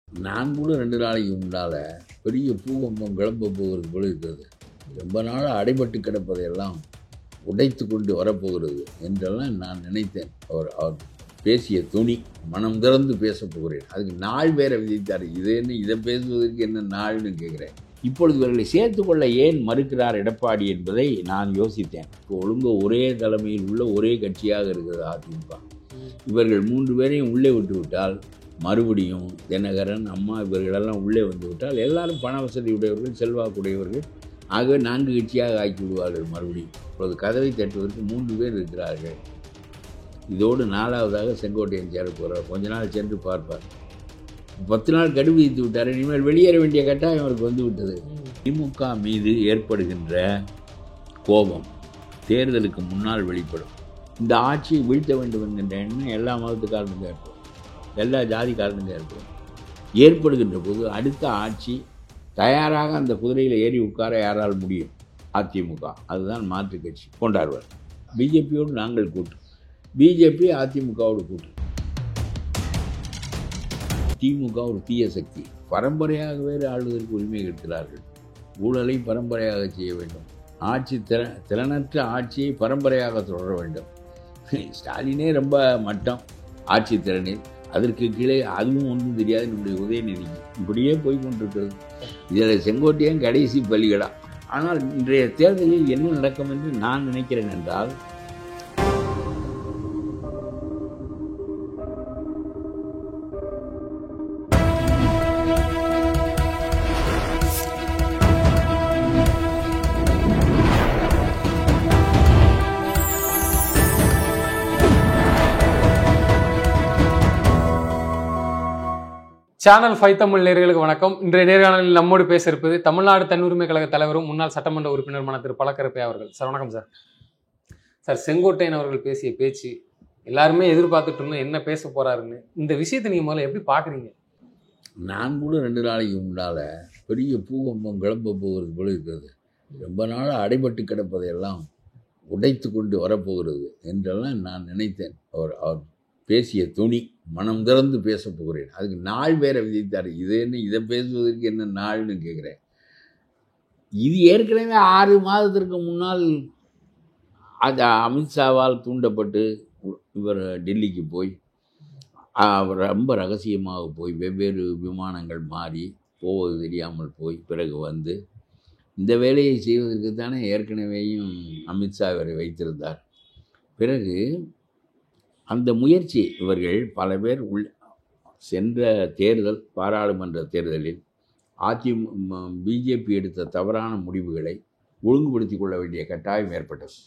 நான் கூட 2 நாளைக்கு முன்னால பெரிய பூகம்பம் கிளம்ப போகிறது போல இருக்கிறது. ரொம்ப நாள் அடைபட்டு கிடப்பதையெல்லாம் உடைத்து கொண்டு வரப்போகிறது என்றெல்லாம் நான் நினைத்தேன். அவர் பேசிய துணி, மனம் திறந்து பேசப் போகிறேன். அதுக்கு நாள் வேற விதித்தார். இது என்ன, இதை பேசுவதற்கு என்ன நாள்னு கேட்குறேன். இப்பொழுது இவர்களை சேர்த்துக்கொள்ள ஏன் மறுக்கிறார் எடப்பாடி என்பதை நான் யோசித்தேன். இப்போ ஒழுங்கு ஒரே தலைமையில் உள்ள ஒரே கட்சியாக இருக்கிறது அதிமுக. இவர்கள் 3 பேரையும் உள்ளே விட்டு விட்டால், மறுபடியும் தினகரன், அம்மா இவர்களெல்லாம் உள்ளே வந்து விட்டால் எல்லாரும் பண வசதி உடையவர்கள், செல்வாக்குடையவர்கள். ஆகவே 4 கட்சியாக ஆக்கி விடுவார்கள் மறுபடியும். இப்பொழுது கதவை தட்டுவதற்கு 3 பேர் இருக்கிறார்கள். இதோடு 4வதாக செங்கோட்டையன் சேர போகிறார். கொஞ்ச நாள் சென்று பார்ப்பார். 10 நாள் கடு விதித்து விட்டார். இனிமேல் வெளியேற வேண்டிய கட்டாயம் அவருக்கு வந்து விட்டது. திமுக மீது ஏற்படுகின்ற கோபம் தேர்தலுக்கு முன்னால் வெளிப்படும். இந்த ஆட்சியை வீழ்த்த வேண்டும் என்கின்ற எண்ணம் எல்லா மதத்துக்காரனுக்கும் ஏற்படும், எல்லா ஜாதிக்காரனுக்கும் ஏற்படும். ஏற்படுகின்ற போது அடுத்த ஆட்சி தயாராக அந்த குதிரையில் ஏறி உட்கார யாரால் முடியும்? அதிமுக. அதுதான் மாற்று கட்சி கொண்டாடுவார். பிஜேபியோடு நாங்கள் கூட்டு, பிஜேபி அதிமுகவோடு கூட்டு. திமுக ஒரு தீய சக்தி. பரம்பரையாகவே ஆளுவதற்கு உரிமை கேட்கிறார்கள். ஊழலை பரம்பரையாக செய்ய வேண்டும். ஆட்சி திறனற்ற ஆட்சியை பரம்பரையாக தொடர வேண்டும். ஸ்டாலினே ரொம்ப மட்டம் ஆட்சி திறனில். அதற்கு கீழே அதுவும் ஒன்றும் தெரியாது நம்முடைய உதயநிதி. இப்படியே போய்கொண்டிருக்கிறது. இதில் செங்கோட்டையன் கடைசி பலிகடா. ஆனால் இன்றைய தேர்தலில் என்ன நடக்கும் என்று நான் நினைக்கிறேன் என்றால், சேனல் 5 தமிழ் நேயர்களுக்கு வணக்கம். இன்றைய நேர்காணலில் நம்மோடு பேச இருப்பது தமிழ்நாடு தன்னுரிமை கழக தலைவரும் முன்னாள் சட்டமன்ற உறுப்பினருமான திரு பழக்கருப்பை அவர்கள். சார் வணக்கம் சார். சார், செங்கோட்டையன் அவர்கள் பேசிய பேச்சு எல்லாருமே எதிர்பார்த்துட்டு இருந்தோம், என்ன பேச போறாருன்னு. இந்த விஷயத்தை நீங்க முதல்ல எப்படி பாக்குறீங்க? நான் கூட 2 நாளைக்கு முன்னால் பெரிய பூகம்பம் கிளம்ப போகிறது போல இருக்கிறது. ரொம்ப நாள் அடைபட்டு கிடப்பதையெல்லாம் உடைத்து கொண்டு வரப்போகிறது என்றெல்லாம் நான் நினைத்தேன். அவர் பேசிய துணி, மனம் திறந்து பேசப் போகிறேன். அதுக்கு நாள் வேற விதித்தார். இது என்ன, இதை பேசுவதற்கு என்ன நாள்னு கேட்குறேன். இது ஏற்கனவே 6 மாதத்திற்கு முன்னால் அது அமித்ஷாவால் தூண்டப்பட்டு இவர் டெல்லிக்கு போய் அவர் ரொம்ப ரகசியமாக போய் வெவ்வேறு விமானங்கள் மாறி போவது தெரியாமல் போய் பிறகு வந்து இந்த வேலையை செய்வதற்கு தானே ஏற்கனவேயும் அமித்ஷா இவரை வைத்திருந்தார். பிறகு அந்த முயற்சி இவர்கள் பல பேர் சென்ற தேர்தல், பாராளுமன்ற தேர்தலில் பிஜேபி எடுத்த தவறான முடிவுகளை ஒழுங்குபடுத்தி கொள்ள வேண்டிய கட்டாயம் ஏற்பட்டது.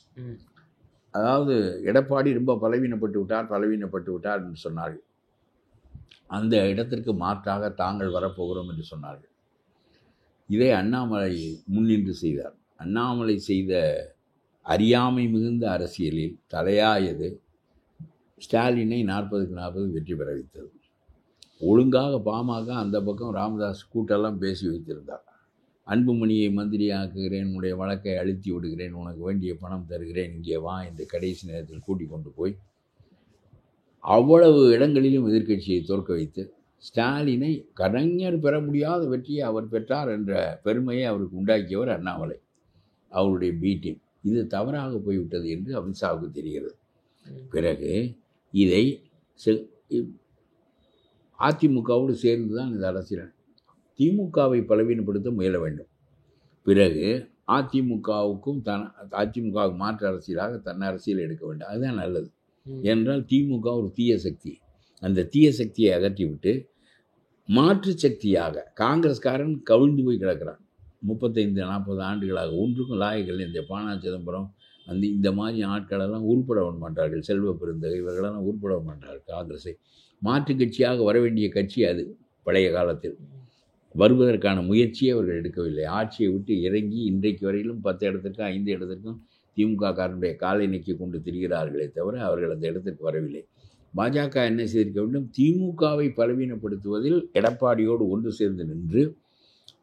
அதாவது எடப்பாடி ரொம்ப பலவீனப்பட்டு விட்டார் என்று சொன்னார்கள். அந்த இடத்திற்கு மாற்றாக தாங்கள் வரப்போகிறோம் என்று சொன்னார்கள். இதை அண்ணாமலை முன்னின்று செய்தார். அண்ணாமலை செய்த அறியாமை மிகுந்த அரசியலில் தலையாயது ஸ்டாலினை 40க்கு 40 வெற்றி பெற வைத்தது. ஒழுங்காக பாமக அந்த பக்கம் ராமதாஸ் கூட்டெல்லாம் பேசி வைத்திருந்தார். அன்புமணியை மந்திரியாக்குகிறேன், உன்னுடைய வழக்கை அழுத்தி விடுகிறேன், உனக்கு வேண்டிய பணம் தருகிறேன், இங்கே வா என்று கடைசி நேரத்தில் கூட்டிக் கொண்டு போய் அவ்வளவு இடங்களிலும் எதிர்க்கட்சியை தோற்க வைத்து ஸ்டாலினை கலைஞர் பெற முடியாத வெற்றியை அவர் பெற்றார் என்ற பெருமையை அவருக்கு உண்டாக்கியவர் அண்ணாமலை, அவருடைய பி டீம். இது தவறாக போய்விட்டது என்று அமித்ஷாவுக்கு தெரிகிறது. பிறகு இதை அதிமுகவோடு சேர்ந்து தான் இந்த அரசியல். திமுகவை பலவீனப்படுத்த முயல வேண்டும். பிறகு அதிமுகவுக்கு மாற்று அரசியலாக தன் அரசியல் எடுக்க வேண்டும். அதுதான் நல்லது. என்றால் திமுக ஒரு தீய சக்தி. அந்த தீய சக்தியை அகற்றிவிட்டு மாற்று சக்தியாக காங்கிரஸ்காரன் கவிழ்ந்து போய் கிடக்கிறான். 35-40 ஆண்டுகளாக ஒன்றுக்கும் லாயங்கள். இந்த பானா சிதம்பரம் இந்த மாதிரி ஆட்களெல்லாம் உருப்பட விட மாட்டார்கள். செல்வ பெருந்தகை இவர்களெல்லாம் உருப்பட விட மாட்டார்கள். காங்கிரஸை மாற்று கட்சியாக வர வேண்டிய கட்சி அது. பழைய காலத்தில் வருவதற்கான முயற்சியை அவர்கள் எடுக்கவில்லை. ஆட்சியை விட்டு இறங்கி இன்றைக்கு வரையிலும் 10 இடத்திற்கும் 5 இடத்திற்கும் திமுக காரனுடைய காலை நீக்கி கொண்டு திரிகிறார்களே தவிர அவர்கள் அந்த இடத்திற்கு வரவில்லை. பாஜக என்ன செய்திருக்க வேண்டும்? திமுகவை பலவீனப்படுத்துவதில் எடப்பாடியோடு ஒன்று சேர்ந்து நின்று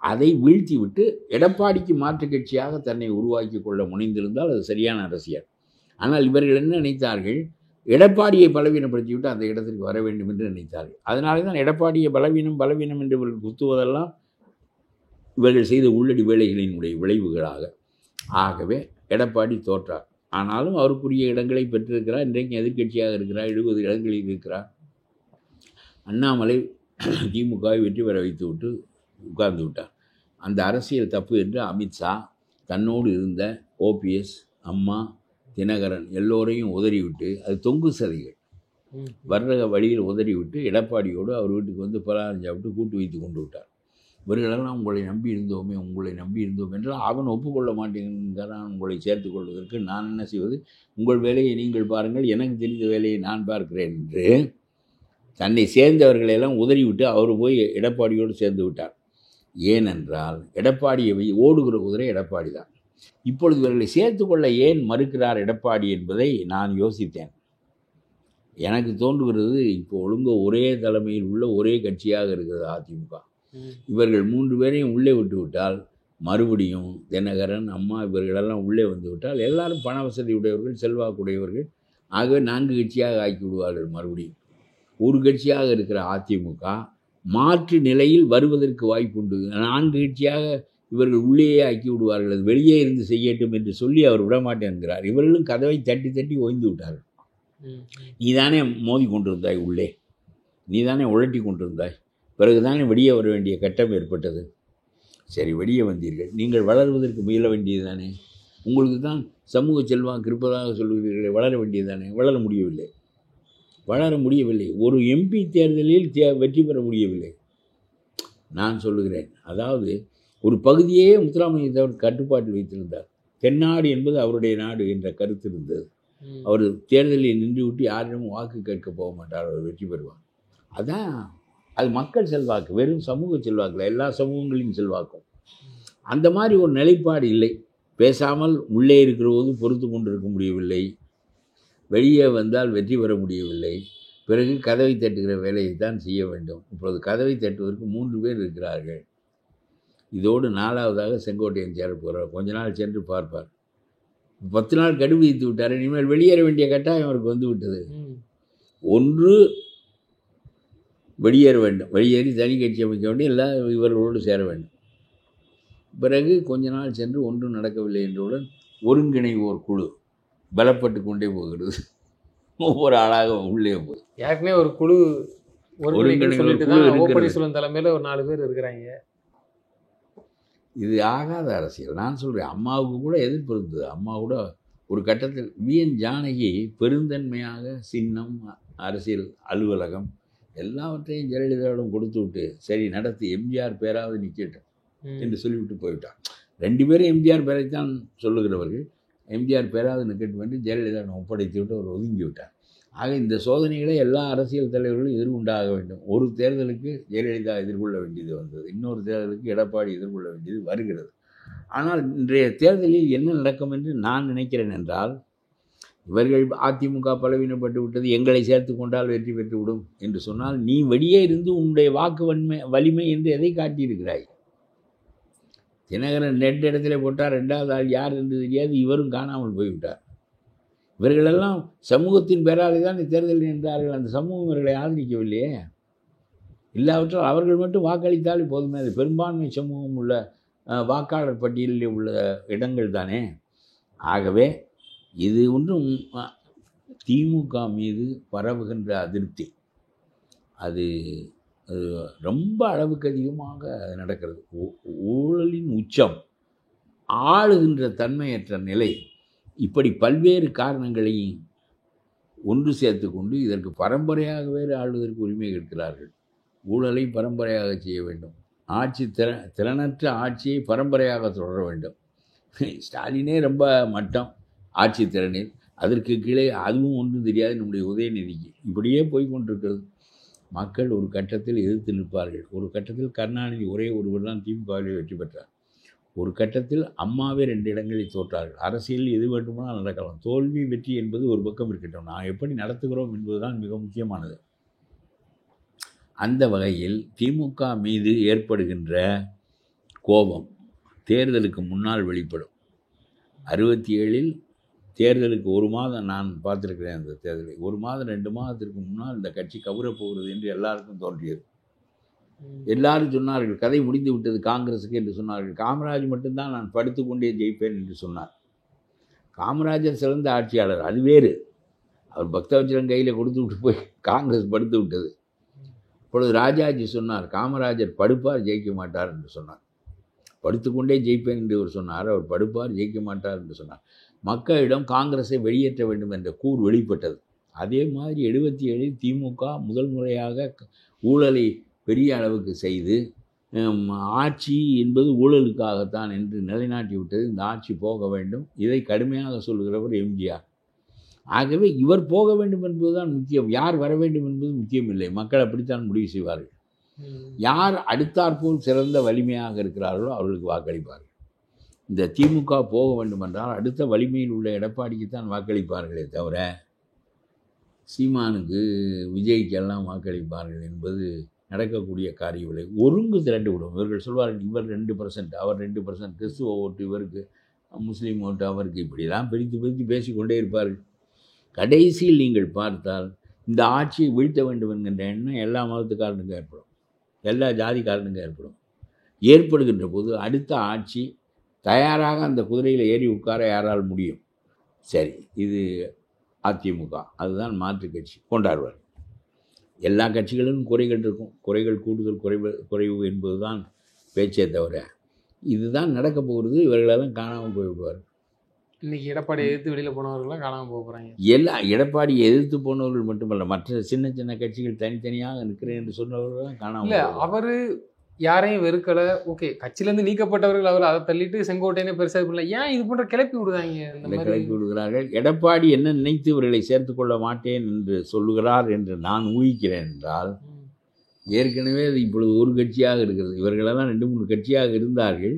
அதை வீழ்த்திவிட்டு எடப்பாடிக்கு மாற்று கட்சியாக தன்னை உருவாக்கி கொள்ள முனைந்திருந்தால் அது சரியான அரசியல். ஆனால் இவர்கள் என்ன நினைத்தார்கள்? எடப்பாடியை பலவீனப்படுத்திவிட்டு அந்த இடத்திற்கு வர வேண்டும் என்று நினைத்தார்கள். அதனாலே தான் எடப்பாடியை பலவீனம் என்று இவர்கள் குத்துவதெல்லாம் இவர்கள் செய்த உள்ளடி வேலைகளினுடைய விளைவுகளாக. ஆகவே எடப்பாடி தோற்றார். ஆனாலும் அவருக்குரிய இடங்களை பெற்றிருக்கிறார். இன்றைக்கு எதிர்க்கட்சியாக இருக்கிறார், 70 இடங்களில் இருக்கிறார். அண்ணாமலை திமுகவை வெற்றி பெற வைத்து விட்டு உட்கார்ந்து விட்டார். அந்த அரசியல் தப்பு என்று அமித்ஷா தன்னோடு இருந்த ஓபிஎஸ், அம்மா, தினகரன் எல்லோரையும் உதறிவிட்டு, அது தொங்கு சதிகள் வர்ற வழியில் உதறிவிட்டு எடப்பாடியோடு அவர் வீட்டுக்கு வந்து பலகாரம் சாப்பிட்டு கூட்டு வைத்து கொண்டு விட்டார். இவர்களெல்லாம் உங்களை நம்பி இருந்தோம் என்றால் அவன் ஒப்புக்கொள்ள மாட்டேங்கிறான். உங்களை சேர்த்து கொள்வதற்கு நான் என்ன செய்வது? உங்கள் வேலையை நீங்கள் பாருங்கள், எனக்கு தெரிந்த வேலையை நான் பார்க்கிறேன் என்று தன்னை சேர்ந்தவர்களெல்லாம் உதறிவிட்டு அவர் போய் எடப்பாடியோடு சேர்ந்து விட்டார். ஏனென்றால் எடப்பாடியை ஓடுகிற குதிரை எடப்பாடி தான். இப்பொழுது இவர்களை சேர்த்து கொள்ள ஏன் மறுக்கிறார் எடப்பாடி என்பதை நான் யோசித்தேன். எனக்கு தோன்றுகிறது, இப்போ ஒழுங்கு ஒரே தலைமையில் உள்ள ஒரே கட்சியாக இருக்கிறது அதிமுக. இவர்கள் 3 பேரையும் உள்ளே விட்டு விட்டால் மறுபடியும் தினகரன், அம்மா இவர்களெல்லாம் உள்ளே வந்து விட்டால் எல்லாரும் பண வசதி உடையவர்கள், செல்வாக்குடையவர்கள். ஆகவே 4 கட்சியாக ஆக்கி விடுவார்கள். மறுபடியும் ஒரு கட்சியாக இருக்கிற அதிமுக மாற்று நிலையில் வருவதற்கு வாய்ப்புண்டு. 4 கட்சியாக இவர்கள் உள்ளேயே ஆக்கி விடுவார்கள். அது வெளியே இருந்து செய்யட்டும் என்று சொல்லி அவர் விடமாட்டேன் என்கிறார். இவர்களும் கதவை தட்டி தட்டி ஓய்ந்து விட்டார்கள். நீதானே மோதி கொண்டிருந்தாய், உள்ளே நீதானே உழட்டி கொண்டிருந்தாய், பிறகுதானே வெளியே வர வேண்டிய கட்டம் ஏற்பட்டது. சரி, வெளியே வந்தீர்கள், நீங்கள் வளர்வதற்கு முயல வேண்டியது தானே. உங்களுக்கு தான் சமூக செல்வாக்கு இருப்பதாக சொல்வீர்களே, வளர வேண்டியது தானே. வளர முடியவில்லை. ஒரு எம்பி தேர்தலில் வெற்றி பெற முடியவில்லை. நான் சொல்லுகிறேன், அதாவது ஒரு பகுதியே முத்துராமலிங்க தேவர் கட்டுப்பாட்டில் வைத்திருந்தார். தென்னாடு என்பது அவருடைய நாடு என்ற கருத்து இருந்தது. அவர் தேர்தலில் நின்று விட்டு யாரிடமும் வாக்கு கேட்க போக மாட்டார், அவர் வெற்றி பெறுவார். அதான் அது மக்கள் செல்வாக்கு, வெறும் சமூக செல்வாக்கில் எல்லா சமூகங்களின் செல்வாக்கும். அந்த மாதிரி ஒரு நிலைப்பாடு இல்லை. பேசாமல் உள்ளே இருக்கிற போது பொறுத்து கொண்டிருக்க முடியவில்லை, வெளியே வந்தால் வெற்றி பெற முடியவில்லை. பிறகு கதவை தட்டுகிற வேலையை தான் செய்ய வேண்டும். இப்பொழுது கதவை தட்டுவதற்கு 3 பேர் இருக்கிறார்கள். இதோடு 4வதாக செங்கோட்டையன் சேர போகிறார். கொஞ்ச நாள் சென்று பார்ப்பார். 10 நாள் கடுவு வைத்து விட்டார். இனிமேல் வெளியேற வேண்டிய கட்டாயம் அவருக்கு வந்து விட்டது. ஒன்று வெளியேற வேண்டும், வெளியேறி தனி கட்சி அமைக்க வேண்டும், இல்லை இவர்களோடு சேர வேண்டும். பிறகு கொஞ்ச நாள் சென்று ஒன்றும் நடக்கவில்லை என்றவுடன் ஒருங்கிணைவோர் குழு பலப்பட்டு கொண்டே போகிறது. ஒவ்வொரு ஆளாக உள்ளே போய் ஏற்கனவே ஒரு குழு தலைமையில் ஒரு 4 பேர் இருக்கிறாங்க. இது ஆகாத அரசியல். நான் சொல்கிறேன், அம்மாவுக்கு கூட எதிர்ப்பு இருந்தது. அம்மா கூட ஒரு கட்டத்தில் விஎன் ஜானகி பெருந்தன்மையாக சின்னம், அரசியல் அலுவலகம் எல்லாவற்றையும் ஜெயலலிதாவிடம் கொடுத்து விட்டு, சரி நடத்தி எம்ஜிஆர் பேராவது நிற்கட்டும் என்று சொல்லிவிட்டு போய்விட்டார். 2 பேரும் எம்ஜிஆர் பேரைத்தான் சொல்லுகிறவர்கள். எம்ஜிஆர் பேராவது நிற்கட்டும் என்று ஜெயலலிதாவிடம் ஒப்படைத்து விட்டு அவர் ஒதுங்கி விட்டார். ஆக இந்த சோதனைகளை எல்லா அரசியல் தலைவர்களும் எதிர்கொண்டாக வேண்டும். ஒரு தேர்தலுக்கு ஜெயலலிதா எதிர்கொள்ள வேண்டியது வந்தது, இன்னொரு தேர்தலுக்கு எடப்பாடி எதிர்கொள்ள வேண்டியது வருகிறது. ஆனால் இன்றைய தேர்தலில் என்ன நடக்கும் என்று நான் நினைக்கிறேன் என்றால், இவர்கள் அதிமுக பலவீனப்பட்டு விட்டது, எங்களை சேர்த்து கொண்டால் வெற்றி பெற்றுவிடும் என்று சொன்னால், நீ வெளியே இருந்து உன்னுடைய வாக்கு வலிமை என்று எதை காட்டியிருக்கிறாய்? தினகரன் 2 இடத்துல போட்டார், 2வது ஆள் யார் என்று தெரியாது, இவரும் காணாமல் போய்விட்டார். இவர்களெல்லாம் சமூகத்தின் பேராலே தான் தேர்தலில் நின்றார்கள். அந்த சமூகம் இவர்களை ஆதரிக்கவில்லையே. இல்லாவற்றால் அவர்கள் மட்டும் வாக்களித்தாலே போதுமே. அது பெரும்பான்மை சமூகம் உள்ள வாக்காளர் பட்டியலில் உள்ள இடங்கள் தானே. ஆகவே இது ஒன்றும் திமுக மீது பரவுகின்ற அதிருப்தி அது ரொம்ப அளவுக்கு அதிகமாக நடக்கிறது. ஊழலின் உச்சம், ஆளுகின்ற தன்மையற்ற நிலை, இப்படி பல்வேறு காரணங்களை ஒன்று சேர்த்து கொண்டு இதற்கு பரம்பரையாக வேறு ஆளுவதற்கு உரிமை கேட்கிறார்கள். ஊழலை பரம்பரையாக செய்ய வேண்டும், ஆட்சி திறனற்ற ஆட்சியை பரம்பரையாக தொடர வேண்டும். ஸ்டாலினே ரொம்ப மட்டம் ஆட்சி திறனில், அதற்கு கீழே அதுவும் ஒன்றும் தெரியாது நம்முடைய உதயநிதிக்கு. இப்படியே போய்கொண்டிருக்கிறது. மக்கள் ஒரு கட்டத்தில் எதிர்த்து நிற்பார்கள். ஒரு கட்டத்தில் கருணாநிதி ஒரே ஒருவர் தான் திமுகவிலே வெற்றி பெற்றார். ஒரு கட்டத்தில் அம்மாவே 2 இடங்களில் தோற்றார்கள். அரசியலில் எது வேண்டுமானால் நடக்கலாம். தோல்வி வெற்றி என்பது ஒரு பக்கம் இருக்கட்டும், நான் எப்படி நடத்துகிறோம் என்பதுதான் மிக முக்கியமானது. அந்த வகையில் திமுக மீது ஏற்படுகின்ற கோபம் தேர்தலுக்கு முன்னால் வெளிப்படும். 67இல் தேர்தலுக்கு 1 மாதம் நான் பார்த்துருக்கிறேன். அந்த தேர்தலை 1 மாதம் 2 மாதத்திற்கு முன்னால் இந்த கட்சி கவுரப் போகிறது என்று எல்லாருக்கும் தோன்றியது. எல்லாரும் சொன்னார்கள் கதை முடிந்து விட்டது காங்கிரஸுக்கு என்று சொன்னார்கள். காமராஜ் மட்டும்தான் நான் படுத்துக்கொண்டே ஜெயிப்பேன் என்று சொன்னார். காமராஜர் சிறந்த ஆட்சியாளர், அது வேறு. அவர் பக்தவச்சலம் கையில் கொடுத்து விட்டு போய் காங்கிரஸ் படுத்து விட்டது. இப்பொழுது ராஜாஜி சொன்னார் காமராஜர் படுப்பார் ஜெயிக்க மாட்டார் என்று சொன்னார். படுத்துக்கொண்டே ஜெயிப்பேன் என்று அவர் சொன்னார். அவர் படுப்பார் ஜெயிக்க மாட்டார் என்று சொன்னார். மக்களிடம் காங்கிரஸை வெளியேற்ற வேண்டும் என்ற கூர் வெளிப்பட்டது. அதே மாதிரி 77 திமுக முதல் முறையாக ஊழலை பெரிய அளவுக்கு செய்து ஆட்சி என்பது ஊழலுக்காகத்தான் என்று நிலைநாட்டி விட்டது. இந்த ஆட்சி போக வேண்டும். இதை கடுமையாக சொல்கிறவர் எம்ஜிஆர். ஆகவே இவர் போக வேண்டும் என்பதுதான் முக்கியம். யார் வர வேண்டும் என்பது முக்கியம் இல்லை. மக்கள் அப்படித்தான் முடிவு செய்வார்கள். யார் அடுத்தாற்போல் சிறந்த வலிமையாக இருக்கிறார்களோ அவர்களுக்கு வாக்களிப்பார்கள். இந்த திமுக போக வேண்டும் என்றால் அடுத்த வலிமையில் உள்ள எடப்பாடிக்குத்தான் வாக்களிப்பார்களே தவிர சீமானுக்கு விஜய்க்கெல்லாம் வாக்களிப்பார்கள் என்பது நடக்கக்கூடிய காரியவில்லை. ஒருங்கு திரண்டு விடும். இவர்கள் சொல்வார்கள் இவர் 2%, அவர் 2%, கிறிஸ்துவ ஓட்டு இவருக்கு, முஸ்லீம் ஓட்டு அவருக்கு, இப்படிலாம் பிரித்து பிரித்து பேசிக்கொண்டே இருப்பார்கள். கடைசியில் நீங்கள் பார்த்தால் இந்த ஆட்சியை வீழ்த்த வேண்டும் என்கின்ற எண்ணம் எல்லா மதத்துக்காரனுக்கும் ஏற்படும், எல்லா ஜாதிக்காரனுக்கும் ஏற்படும். ஏற்படுகின்ற போது அடுத்த ஆட்சி தயாராக அந்த குதிரையில் ஏறி உட்கார யாரால் முடியும்? சரி, இது அதிமுக, அதுதான் மாற்று கட்சி கொண்டாடுவார். எல்லா கட்சிகளிலும் குறைகள் இருக்கும். குறைகள் கூடுதல் குறைவு என்பது தான் பேச்சே தவிர இதுதான் நடக்கப் போகிறது. இவர்களெல்லாம் காணாமல் போய்விடுவார். இன்னைக்கு எடப்பாடி எதிர்த்து வெளியில் போனவர்கள்லாம் காணாமல் போக போகிறாங்க. எல்லா எடப்பாடி எதிர்த்து போனவர்கள் மட்டுமல்ல, மற்ற சின்ன சின்ன கட்சிகள் தனித்தனியாக நிற்கிறேன் என்று சொன்னவர்கள் தான் காணாமல். இல்லை, அவர் யாரையும் வெறுக்கலை. ஓகே, கட்சியிலேருந்து நீக்கப்பட்டவர்கள் அவர் அதை தள்ளிட்டு செங்கோட்டையனே பெருசாக பண்ணல. ஏன் இது போன்ற கிளப்பி விடுதாங்க? கிளப்பி விடுகிறார்கள். எடப்பாடி என்ன நினைத்து இவர்களை சேர்த்து கொள்ள மாட்டேன் என்று சொல்லுகிறார் என்று நான் ஊகிக்கிறேன் என்றால், ஏற்கனவே அது இப்பொழுது ஒரு கட்சியாக இருக்கிறது. இவர்களெல்லாம் 2-3 கட்சியாக இருந்தார்கள்.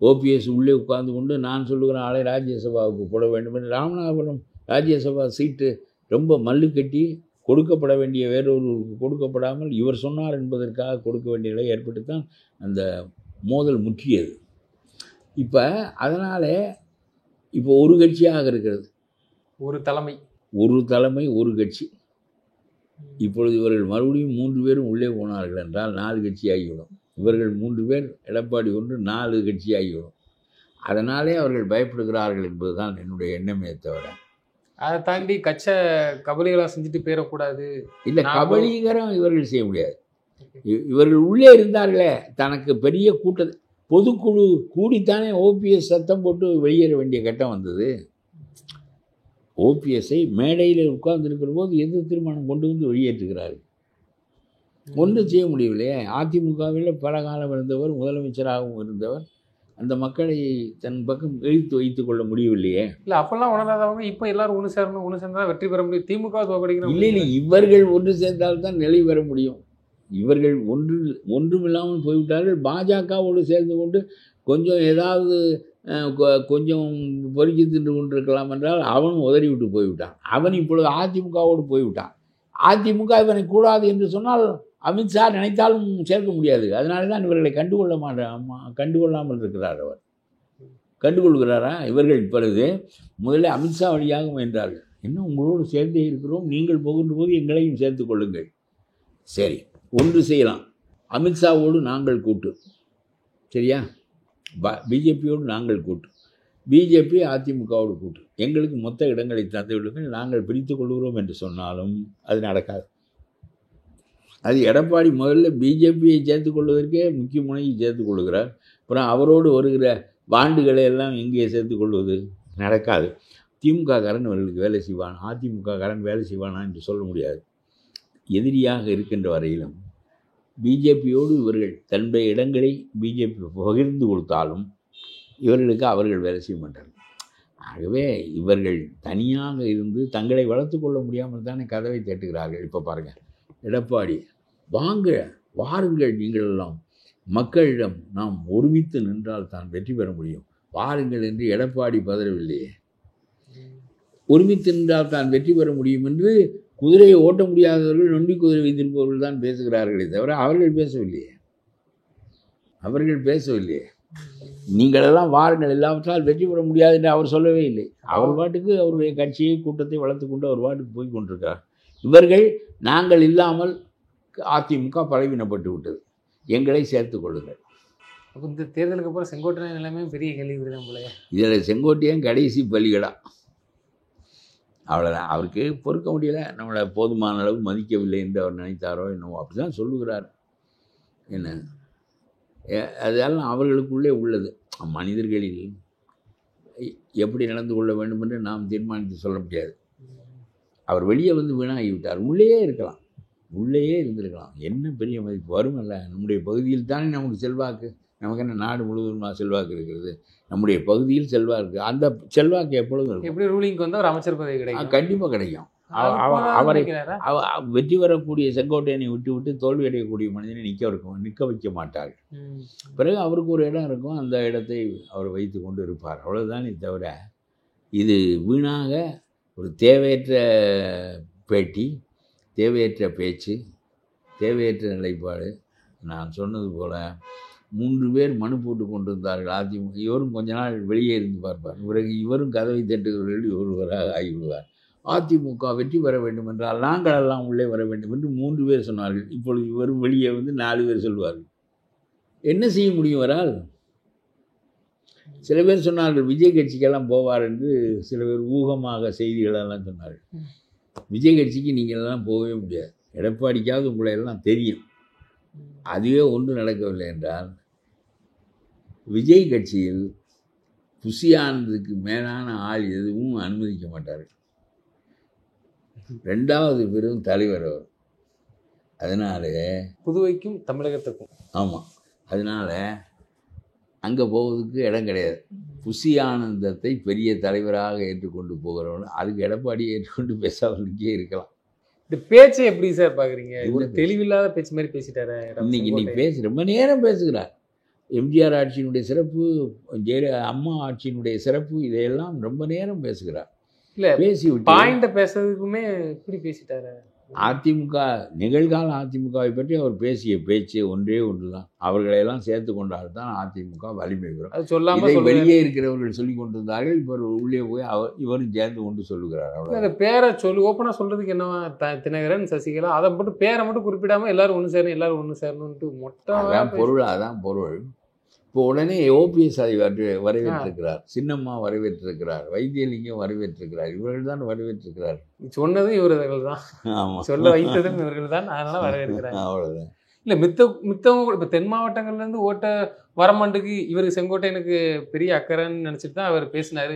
ஓபிஎஸ் உள்ளே உட்கார்ந்து கொண்டு நான் சொல்லுகிற ஆளை ராஜ்யசபாவுக்கு போட வேண்டும் என்று ராமநாதபுரம் ராஜ்யசபா சீட்டு ரொம்ப மல்லு கட்டி கொடுக்கப்பட வேண்டிய வேறொருவருக்கு கொடுக்கப்படாமல் இவர் சொன்னார் என்பதற்காக கொடுக்க வேண்டிய நிலை ஏற்பட்டுத்தான் அந்த மோதல் முற்றியது. இப்போ அதனால் இப்போ ஒரு கட்சியாக இருக்கிறது, ஒரு தலைமை ஒரு கட்சி. இப்பொழுது இவர்கள் மறுபடியும் 3 பேரும் உள்ளே போனார்கள் என்றால் 4 கட்சி ஆகிவிடும். இவர்கள் 3 பேர், எடப்பாடி ஒன்று, 4 கட்சி ஆகிவிடும். அதனாலே அவர்கள் பயப்படுகிறார்கள் என்பதுதான் என்னுடைய எண்ணமே தவிர அதை தாண்டி கட்சை கபலீகரம் செஞ்சுட்டு போயிடக்கூடாது. இல்லை, கபலீகரம் இவர்கள் செய்ய முடியாது. இவர்கள் உள்ளே இருந்தார்களே, தனக்கு பெரிய பொதுக்குழு கூடித்தானே ஓபிஎஸ் சத்தம் போட்டு வெளியேற வேண்டிய கட்டம் வந்தது. ஓபிஎஸ்ஐ மேடையில் உட்கார்ந்துருக்கிற போது எதிர் தீர்மானம் கொண்டு வந்து வெளியேற்றுகிறார்கள். ஒன்றும் செய்ய முடியவில்லையே. அதிமுகவில் பல காலம் இருந்தவர், முதலமைச்சராகவும் இருந்தவர், அந்த மக்களை தன் பக்கம் இழுத்து வைத்துக் கொள்ள முடியவில்லையே. இல்லை, அப்பெல்லாம் உணராதவங்க இப்போ எல்லாரும் ஒன்று சேர்ந்தால் வெற்றி பெற முடியும். திமுக தோற்கடிக்கணும். இல்லை, இவர்கள் ஒன்று சேர்ந்தால்தான் நிலை பெற முடியும். இவர்கள் ஒன்றுமில்லாமல் போய்விட்டார்கள். பாஜகவோடு சேர்ந்து கொண்டு கொஞ்சம் ஏதாவது கொஞ்சம் பொறுக்கி தின்று கொண்டிருக்கலாம் என்றால் அவனும் உதறி விட்டு போய்விட்டான். அவன் இப்பொழுது அதிமுகவோடு போய்விட்டான். அதிமுக இவனை கூடாது என்று சொன்னால் அமித்ஷா நினைத்தாலும் சேர்க்க முடியாது. அதனால தான் இவர்களை கண்டுகொள்ளாமல் இருக்கிறார். அவர் கண்டுகொள்கிறாரா? இவர்கள் இப்பொழுது முதல்ல அமித்ஷா வழியாக முயன்றார்கள். இன்னும் உங்களோடு சேர்ந்தே இருக்கிறோம், நீங்கள் போகின்ற போது எங்களையும் சேர்த்து கொள்ளுங்கள். சரி, ஒன்று செய்யலாம். அமித்ஷாவோடு நாங்கள் கூட்டு, சரியா? பிஜேபியோடு நாங்கள் கூட்டு, பிஜேபி அதிமுகவோடு கூட்டு, எங்களுக்கு மொத்த இடங்களை தந்து விடுங்கள், நாங்கள் பிரித்து கொள்கிறோம் என்று சொன்னாலும் அது நடக்காது. அது எடப்பாடி முதல்ல பிஜேபியை சேர்த்து கொள்வதற்கே முக்கிய முனையை சேர்த்து கொள்கிறார். அப்புறம் அவரோடு வருகிற பாண்டுகளை எல்லாம் எங்கே சேர்த்து கொள்வது? நடக்காது. திமுககாரன் இவர்களுக்கு வேலை செய்வான், அதிமுககாரன் வேலை செய்வானா என்று சொல்ல முடியாது. எதிரியாக இருக்கின்ற வரையிலும் பிஜேபியோடு இவர்கள் தன்னுடைய இடங்களை பிஜேபி பகிர்ந்து கொடுத்தாலும் இவர்களுக்கு அவர்கள் வேலை செய்ய மாட்டார்கள். ஆகவே இவர்கள் தனியாக இருந்து தங்களை வளர்த்து கொள்ள முடியாமல் தானே கதவை தட்டுகிறார்கள். இப்போ பாருங்கள், எடப்பாடி வாருங்கள், நீங்கள் எல்லாம் மக்களிடம் நாம் ஒருமித்து நின்றால் தான் வெற்றி பெற முடியும், வாருங்கள் என்று எடப்பாடி பதறவில்லையே. ஒருமித்து நின்றால் தான் வெற்றி பெற முடியும் என்று குதிரையை ஓட்ட முடியாதவர்கள், நொண்டி குதிரை வைத்திருப்பவர்கள் தான் பேசுகிறார்களே தவிர அவர்கள் பேசவில்லையே. நீங்களெல்லாம் வாருங்கள், எல்லாவற்றால் வெற்றி பெற முடியாது என்று அவர் சொல்லவே இல்லை. அவர் பாட்டுக்கு அவருடைய கட்சியை கூட்டத்தை வளர்த்து கொண்டு அவர் பாட்டுக்கு போய் கொண்டிருக்கார். இவர்கள் நாங்கள் இல்லாமல் அதிமுக பலவீனப்பட்டு விட்டது, எங்களை சேர்த்து கொள்ளுங்கள். அப்போ இந்த தேர்தலுக்கு அப்புறம் செங்கோட்டையன் எல்லாமே பெரிய கேள்வி விடுதான் போலயே. இதில் செங்கோட்டையன் கடைசி பலிகடா, அவ்வளோதான். அவருக்கு பொறுக்க முடியல, நம்மளை போதுமான அளவு மதிக்கவில்லை என்று அவர் நினைத்தாரோ என்னவோ, அப்படி தான் சொல்லுகிறார். என்ன அதெல்லாம் அவர்களுக்குள்ளே உள்ளது. மனிதர்களில் எப்படி நடந்து கொள்ள வேண்டும் என்று நாம் தீர்மானித்து சொல்ல முடியாது. அவர் வெளியே வந்து வீணாகிவிட்டார். உள்ளேயே இருக்கலாம், உள்ளேயே இருந்திருக்கலாம். என்ன பெரிய மதிப்பு வரும் அல்ல. நம்முடைய பகுதியில் தானே நமக்கு செல்வாக்கு. நமக்கு என்ன நாடு முழுவதும் செல்வாக்கு இருக்கிறது, நம்முடைய பகுதியில் செல்வாக்கு. அந்த செல்வாக்கு எப்பொழுதும் இருக்கும். எப்படி ரூலிங்க்கு வந்து ஒரு அமைச்சர் பதவி கிடைக்கும், கண்டிப்பாக கிடைக்கும். அவரை வெற்றி பெறக்கூடிய செங்கோட்டையனை விட்டு விட்டு தோல்வி அடையக்கூடிய மனிதனை நிற்க வைக்க மாட்டார்கள். பிறகு அவருக்கு ஒரு இடம் இருக்கும், அந்த இடத்தை அவர் வைத்து கொண்டு இருப்பார். அவ்வளவுதானே தவிர இது வீணாக ஒரு தேவையற்ற பேட்டி, தேவையற்ற பேச்சு, தேவையற்ற நிலைப்பாடு. நான் சொன்னது போல் 3 பேர் மனு போட்டு கொண்டு இருந்தார்கள் அதிமுக. இவரும் கொஞ்ச நாள் வெளியே இருந்து பார்ப்பார். பிறகு இவரும் கதவை தட்டுகிறவர்கள் ஒருவராக ஆகிவிடுவார். அதிமுக வெற்றி பெற வேண்டும் என்றால் நாங்கள் எல்லாம் உள்ளே வர வேண்டும் என்று 3 பேர் சொன்னார்கள். இப்பொழுது இவரும் வெளியே வந்து 4 பேர் சொல்வார்கள். என்ன செய்ய முடியும் வரால்? சில பேர் சொன்னார்கள் விஜய் கட்சிக்கெல்லாம் போவார் என்று. சில பேர் ஊகமாக செய்திகளெல்லாம் சொன்னார்கள். விஜய் கட்சிக்கு நீங்கள் எல்லாம் போகவே முடியாது. எடப்பாடிக்காவது உங்களை எல்லாம் தெரியும். அதுவே ஒன்று நடக்கவில்லை என்றால் விஜய் கட்சியில் புசியானதுக்கு மேலான ஆள் எதுவும் அனுமதிக்க மாட்டார்கள். 2வது பெரும் தலைவர் அவர். அதனால புதுவைக்கும் தமிழகத்துக்கும் ஆமாம், அதனால் அங்கே போவதுக்கு இடம் கிடையாது. புசி ஆனந்தத்தை பெரிய தலைவராக ஏற்றுக்கொண்டு போகிறவங்க, அதுக்கு எடப்பாடியை ஏற்றுக்கொண்டு பேசாமலுக்கே இருக்கலாம். இந்த பேச்சை எப்படி சார் பார்க்குறீங்க? இவ்வளோ தெளிவில்லாத பேச்சு மாதிரி பேசிட்டாரு. இன்னைக்கு பேசி ரொம்ப நேரம் பேசுகிறார். எம்ஜிஆர் ஆட்சியினுடைய சிறப்பு, அம்மா ஆட்சியினுடைய சிறப்பு, இதையெல்லாம் ரொம்ப நேரம் பேசுகிறார். இல்லை பேசி பாயிண்ட பேசுறதுக்குமே இப்படி பேசிட்டாரு. அதிமுக நிகழ்கால அதிமுகவை பற்றி அவர் பேசிய பேச்சு ஒன்றே ஒன்று தான். அவர்களையெல்லாம் சேர்த்து கொண்டால் தான் அதிமுக வலிமை பெறும். அது சொல்லாமல் வெளியே இருக்கிறவர்கள் சொல்லி கொண்டிருந்தார்கள். இப்போ உள்ளே போய் இவரும் சேர்ந்து கொண்டு சொல்லுகிறார். அவ்வளோ பேரை ஓப்பனாக சொல்றதுக்கு என்னவா தினகரன், சசிகலா, அதை மட்டும் பேரை மட்டும் குறிப்பிடாமல் எல்லாரும் ஒன்று சேரணும், எல்லாரும் ஒன்று சேரணும்ட்டு மொட்டை பொருள். அதான் பொருள். இப்போ உடனே ஓபிஎஸ் அதை வரவேற்றிருக்கிறார், சின்னம்மா வரவேற்றிருக்கிறார், வைத்தியலிங்கம் வரவேற்றிருக்கிறார், இவர்கள் தான் வரவேற்றிருக்கிறார். சொன்னதும் இவர்கள் தான், ஆமாம், சொல்ல வைத்ததும் இவர்கள் தான், அதனால வரவேற்கிறாங்க. அவ்வளோதான். இல்லை மித்தவங்க இப்போ தென் மாவட்டங்கள்லேருந்து ஓட்ட வரமாண்டுக்கு இவருக்கு செங்கோட்டையனுக்கு பெரிய அக்கறைன்னு நினச்சிட்டு தான் அவர் பேசினார்.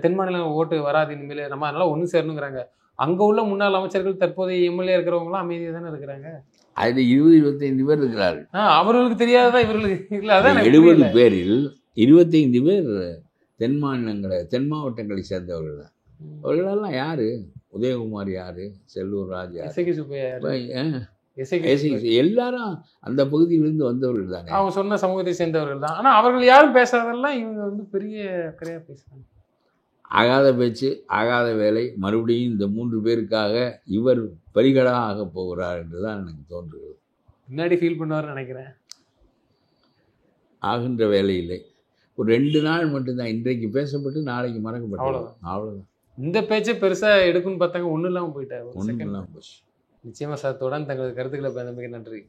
தென் மாநிலம் ஓட்டு வராது இனிமேல், நம்ம அதனால ஒன்று சேரணுங்கிறாங்க. அங்கே உள்ள முன்னாள் அமைச்சர்கள் தற்போதைய எம்எல்ஏ இருக்கிறவங்களாம் அமைதியாக தானே இருக்கிறாங்க. அது 20-25 பேர் இருக்கிறார்கள். அவர்களுக்கு தெரியாததான் இவர்களுக்கு இல்லை. அதான் 70 பேரில் 25 பேர் தென் மாவட்டங்களை சேர்ந்தவர்கள் தான். அவர்களெல்லாம் யாரு? உதயகுமார் யாரு, செல்லூர் ராஜ் யாரு, எல்லாரும் அந்த பகுதியிலிருந்து வந்தவர்கள் தானே. அவங்க சொன்ன சமூகத்தை சேர்ந்தவர்கள் தான். ஆனால் அவர்கள் யாரும் பேசுறதெல்லாம் இவங்க வந்து பெரிய அக்கறையாக பேசுறாங்க. ஆகாத பேச்சு, ஆகாத வேலை. மறுபடியும் இந்த 3 பேருக்காக இவர் பலிகடாக ஆக போகிறார் என்று தான் எனக்கு தோன்றுகிறது. பின்னாடி ஃபீல் பண்ணுவார்னு நினைக்கிறேன். ஆகின்ற வேலை இல்லை. ஒரு 2 நாள் மட்டும்தான் இன்றைக்கு பேசப்பட்டு நாளைக்கு மறக்கப்பட்டு அவ்வளோதான். இந்த பேச்சை பெருசாக எடுக்குன்னு பார்த்தாங்க, ஒன்றும் இல்லாமல் போயிட்டார். ஒன்றும் இல்லாமல் போச்சு. நிச்சயமாக சார், தொடர்ந்து தங்களது கருத்துக்களை பயந்தமைக்கு நன்றி.